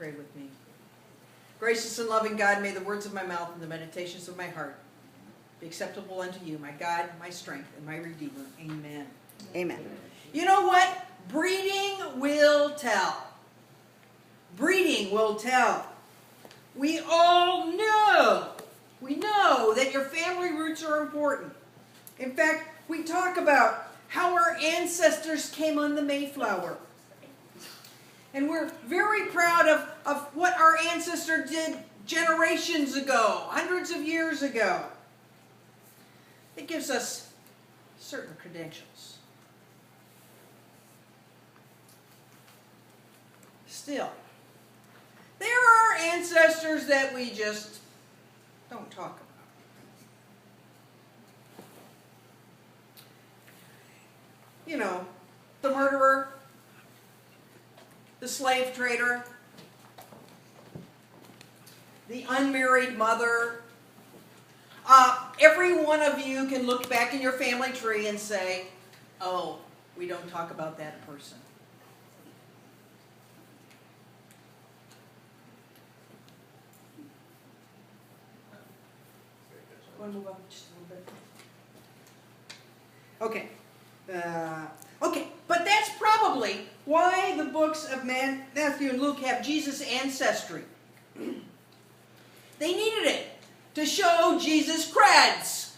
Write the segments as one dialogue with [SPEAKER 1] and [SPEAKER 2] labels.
[SPEAKER 1] pray with me? Gracious and loving God, may the words of my mouth and the meditations of my heart be acceptable unto you, my God, my strength, and my Redeemer. Amen.
[SPEAKER 2] Amen.
[SPEAKER 1] You know what? Breeding will tell. Breeding will tell. We all know, that your family roots are important. In fact, we talk about how our ancestors came on the Mayflower. And we're very proud of what our ancestor did generations ago, hundreds of years ago. It gives us certain credentials. Still, there are ancestors that we just don't talk about. You know, the murderer, the slave trader, the unmarried mother. Every one of you can look back in your family tree and say, oh, we don't talk about that person. Want to move up just a little bit? Okay, but that's probably why the books of Matthew and Luke have Jesus' ancestry. They needed it to show Jesus' creds.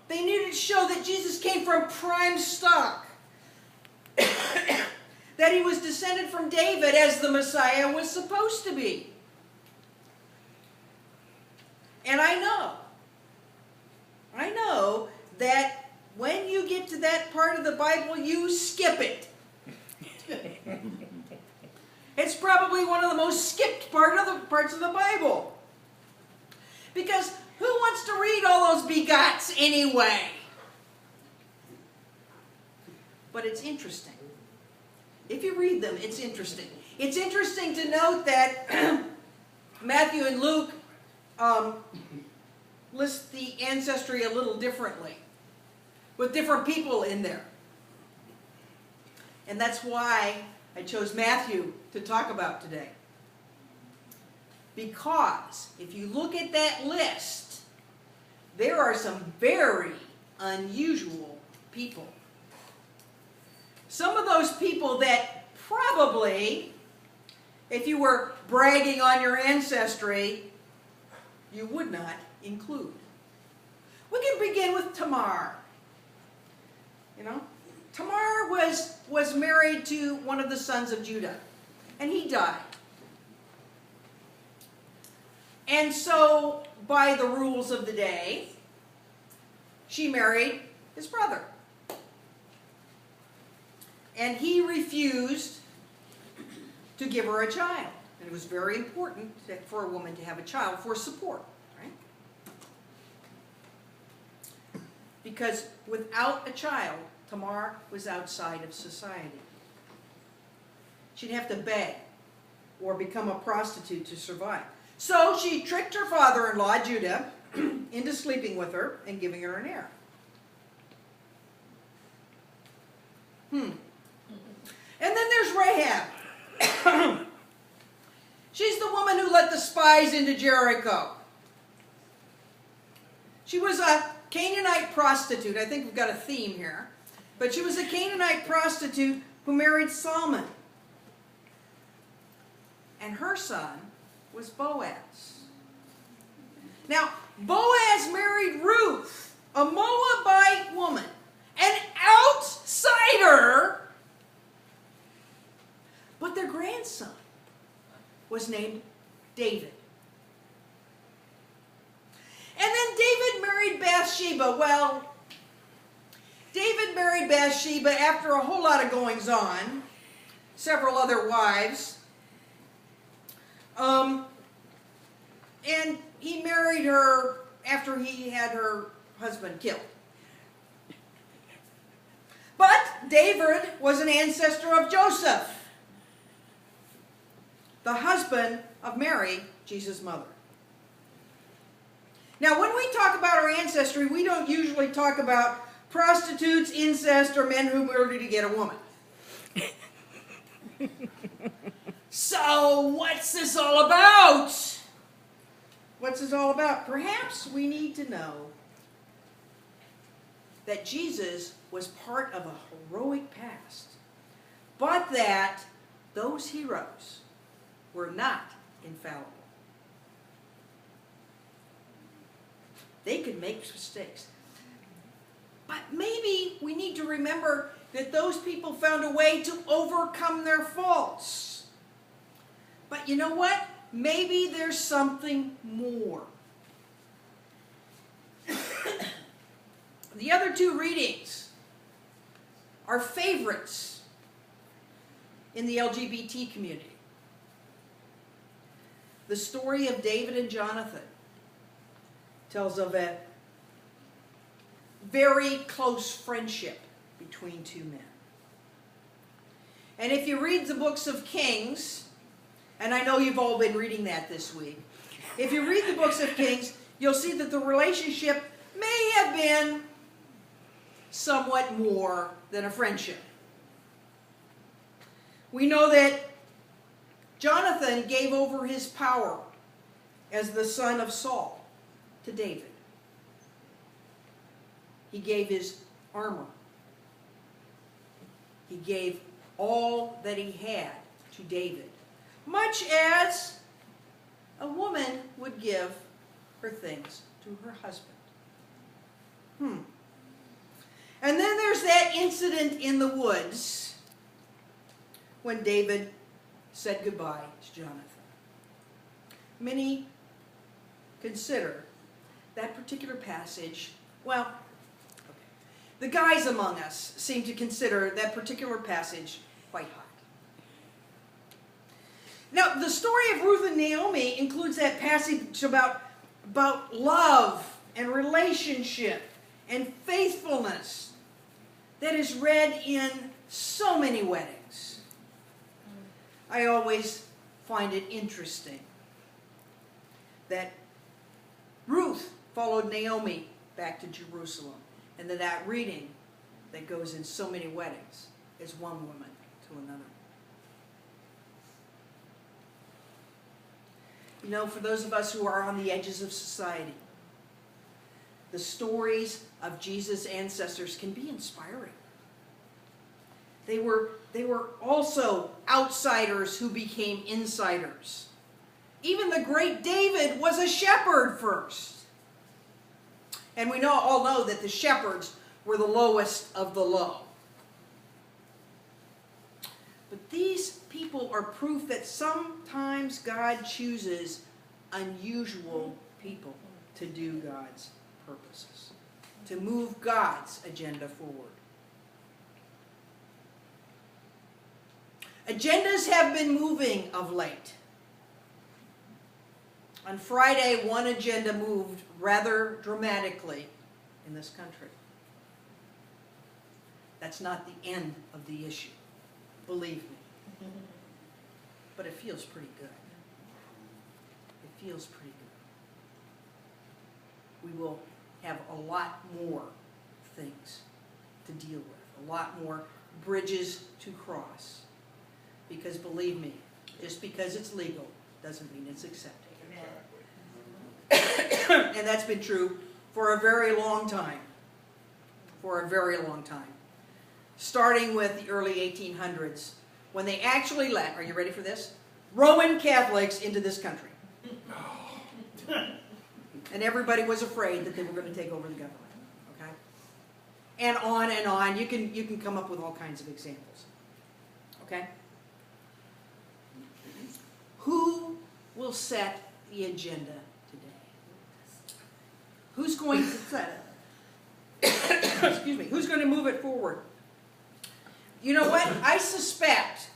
[SPEAKER 1] They needed to show that Jesus came from prime stock. That he was descended from David as the Messiah was supposed to be. And I know that when you get to that part of the Bible, you skip it. It's probably one of the most skipped parts of the Bible. Because who wants to read all those begots anyway? But it's interesting. If you read them, it's interesting. It's interesting to note that Matthew and Luke list the ancestry a little differently, with different people in there. And that's why I chose Matthew to talk about today. Because if you look at that list, there are some very unusual people. Some of those people that probably, if you were bragging on your ancestry, you would not include. We can begin with Tamar. You know, Tamar was married to one of the sons of Judah, and he died. And so, by the rules of the day, she married his brother. And he refused to give her a child. And it was very important for a woman to have a child for support, right? Because without a child, Tamar was outside of society. She'd have to beg or become a prostitute to survive. So she tricked her father-in-law, Judah, into sleeping with her and giving her an heir. And then there's Rahab. She's the woman who let the spies into Jericho. She was a Canaanite prostitute. I think we've got a theme here. But she was a Canaanite prostitute who married Solomon. And her son was Boaz. Now, Boaz married Ruth, a Moabite woman, an outsider. But their grandson was named David. And then David married Bathsheba. Well, David married Bathsheba after a whole lot of goings on, several other wives. And he married her after he had her husband killed. But David was an ancestor of Joseph, the husband of Mary, Jesus' mother. Now, when we talk about our ancestry, we don't usually talk about prostitutes, incest, or men who murdered to get a woman. So, what's this all about? What's this all about? Perhaps we need to know that Jesus was part of a heroic past, but that those heroes were not infallible. They could make mistakes. But maybe we need to remember that those people found a way to overcome their faults. But you know what? Maybe there's something more. The other two readings are favorites in the LGBT community. The story of David and Jonathan tells of a very close friendship between two men. And if you read the books of Kings, and I know you've all been reading that this week, if you read the books of Kings, you'll see that the relationship may have been somewhat more than a friendship. We know that Jonathan gave over his power as the son of Saul to David. He gave his armor. He gave all that he had to David, much as a woman would give her things to her husband. And then there's that incident in the woods when David said goodbye to Jonathan. Many consider that particular passage, well, the guys among us seem to consider that particular passage quite hot. Now, the story of Ruth and Naomi includes that passage about love and relationship and faithfulness that is read in so many weddings. I always find it interesting that Ruth followed Naomi back to Jerusalem, and that reading that goes in so many weddings is one woman to another. You know, for those of us who are on the edges of society, the stories of Jesus' ancestors can be inspiring. They were also outsiders who became insiders. Even the great David was a shepherd first. And we all know that the shepherds were the lowest of the low. But these people are proof that sometimes God chooses unusual people to do God's purposes, to move God's agenda forward. Agendas have been moving of late. On Friday, one agenda moved rather dramatically in this country. That's not the end of the issue, believe me. But it feels pretty good. It feels pretty good. We will have a lot more things to deal with, a lot more bridges to cross. Because believe me, just because it's legal doesn't mean it's accepted. And that's been true for a very long time. For a very long time. Starting with the early 1800s, when they actually let, are you ready for this? Roman Catholics into this country. And everybody was afraid that they were going to take over the government. Okay? And on and on. You can come up with all kinds of examples. Okay? Who will set the agenda today? Who's going to set it? Excuse me. Who's going to move it forward? You know what? I suspect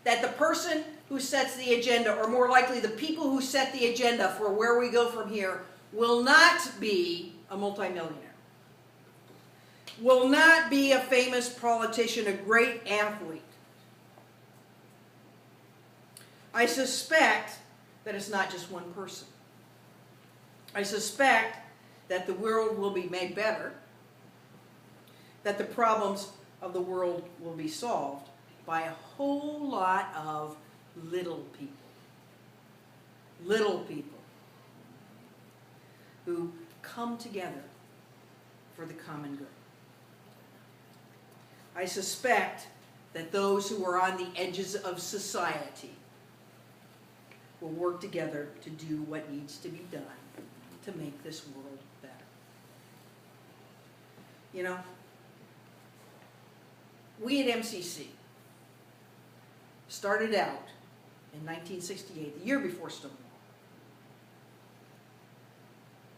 [SPEAKER 1] that the person who sets the agenda, or more likely the people who set the agenda for where we go from here, will not be a multimillionaire. Will not be a famous politician, a great athlete. I suspect that it's not just one person. I suspect that the world will be made better, that the problems of the world will be solved by a whole lot of little people. Little people who come together for the common good. I suspect that those who are on the edges of society will work together to do what needs to be done to make this world better. You know, we at MCC started out in 1968, the year before Stonewall,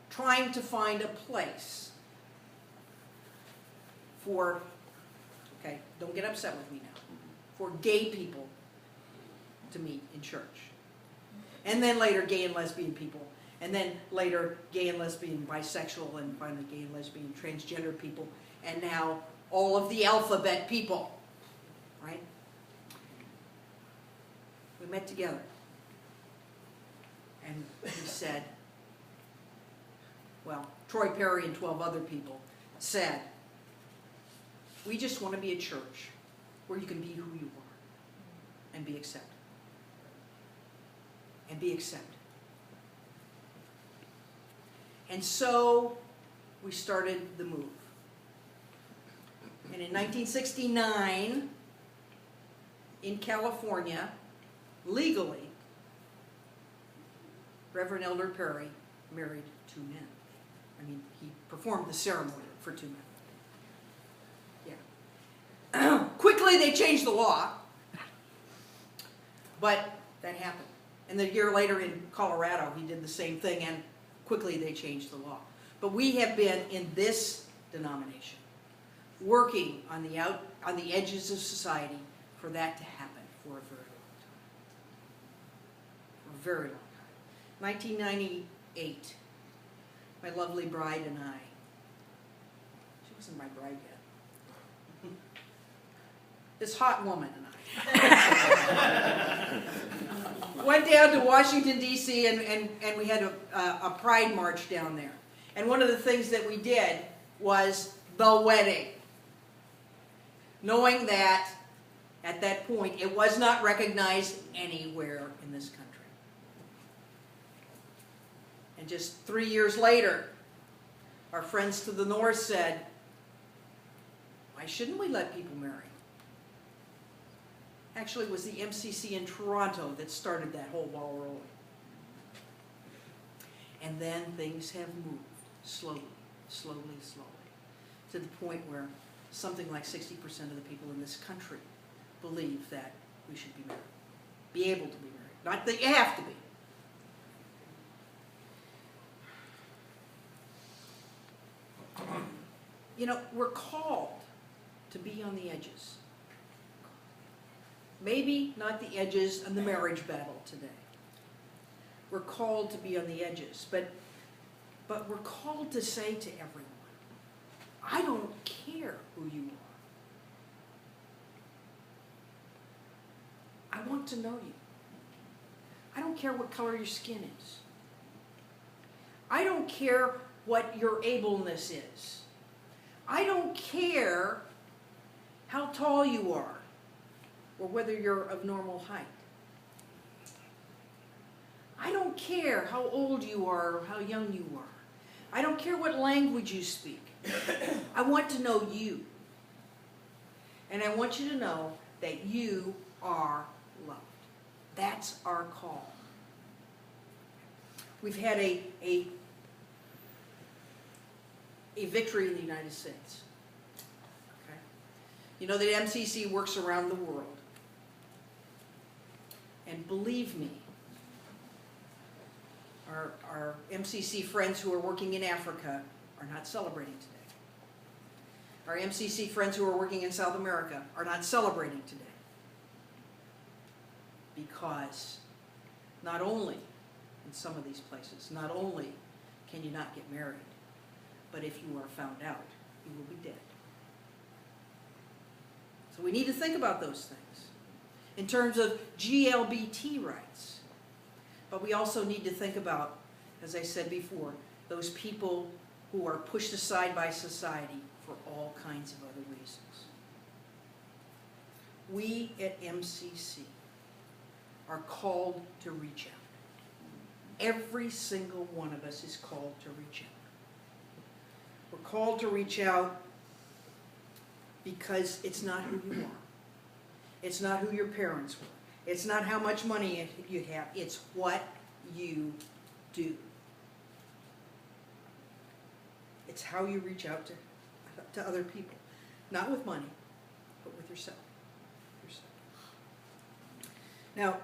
[SPEAKER 1] trying to find a place for, okay, don't get upset with me now, for gay people to meet in church. And then later gay and lesbian people. And then later gay and lesbian, bisexual, and finally gay and lesbian, transgender people. And now all of the alphabet people, right? We met together. And we said, well, Troy Perry and 12 other people said, we just want to be a church where you can be who you are and be accepted. And be accepted. And so we started the move. And in 1969, in California, legally, Reverend Elder Perry married 2 men. I mean, he performed the ceremony for 2 men. Yeah. Quickly they changed the law, but that happened. And the year later in Colorado, he did the same thing, and quickly they changed the law. But we have been in this denomination, working on the edges of society for that to happen for a very long time. For a very long time. 1998, my lovely bride and I, she wasn't my bride yet, this hot woman and I, went down to Washington, D.C., and we had a pride march down there. And one of the things that we did was the wedding. Knowing that, at that point, it was not recognized anywhere in this country. And just 3 years later, our friends to the north said, why shouldn't we let people marry? Actually, it was the MCC in Toronto that started that whole ball rolling. And then things have moved slowly, slowly, slowly, to the point where something like 60% of the people in this country believe that we should be married, be able to be married. Not that you have to be. You know, we're called to be on the edges. Maybe not the edges on the marriage battle today. We're called to be on the edges, but we're called to say to everyone, I don't care who you are. I want to know you. I don't care what color your skin is. I don't care what your ableness is. I don't care how tall you are, or whether you're of normal height. I don't care how old you are or how young you are. I don't care what language you speak. I want to know you. And I want you to know that you are loved. That's our call. We've had a victory in the United States. Okay? You know that MCC works around the world. And believe me, our MCC friends who are working in Africa are not celebrating today. Our MCC friends who are working in South America are not celebrating today. Because not only, in some of these places, not only can you not get married, but if you are found out, you will be dead. So we need to think about those things in terms of GLBT rights. But we also need to think about, as I said before, those people who are pushed aside by society for all kinds of other reasons. we at MCC are called to reach out. Every single one of us is called to reach out. We're called to reach out because it's not who you are. It's not who your parents were. It's not how much money you have. It's what you do. It's how you reach out to other people. Not with money, but with yourself. Now,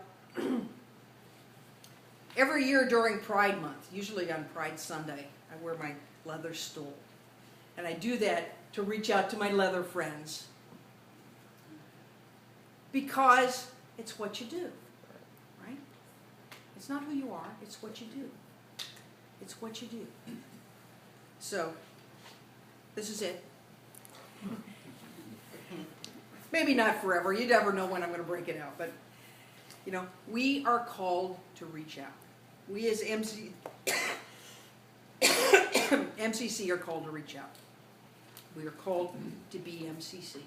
[SPEAKER 1] every year during Pride Month, usually on Pride Sunday, I wear my leather stole. And I do that to reach out to my leather friends. Because it's what you do, right? It's not who you are, it's what you do. It's what you do. So, this is it. Maybe not forever. You never know when I'm going to break it out. But, you know, we are called to reach out. We as MCC are called to reach out. We are called to be MCC.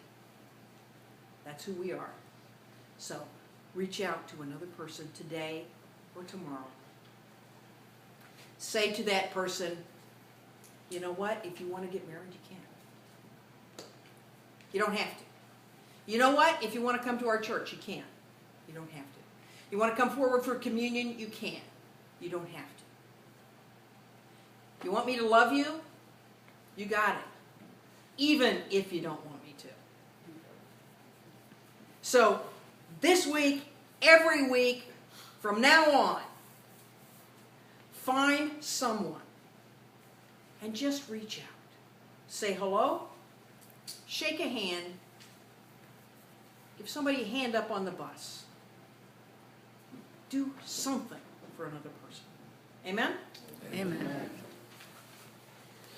[SPEAKER 1] That's who we are. So, reach out to another person today or tomorrow. Say to that person, you know what? If you want to get married, you can. You don't have to. You know what? If you want to come to our church, you can. You don't have to. You want to come forward for communion, you can. You don't have to. You want me to love you? You got it. Even if you don't want me to. So, this week, every week, from now on, find someone and just reach out. Say hello, shake a hand, give somebody a hand up on the bus. Do something for another person. Amen?
[SPEAKER 2] Amen.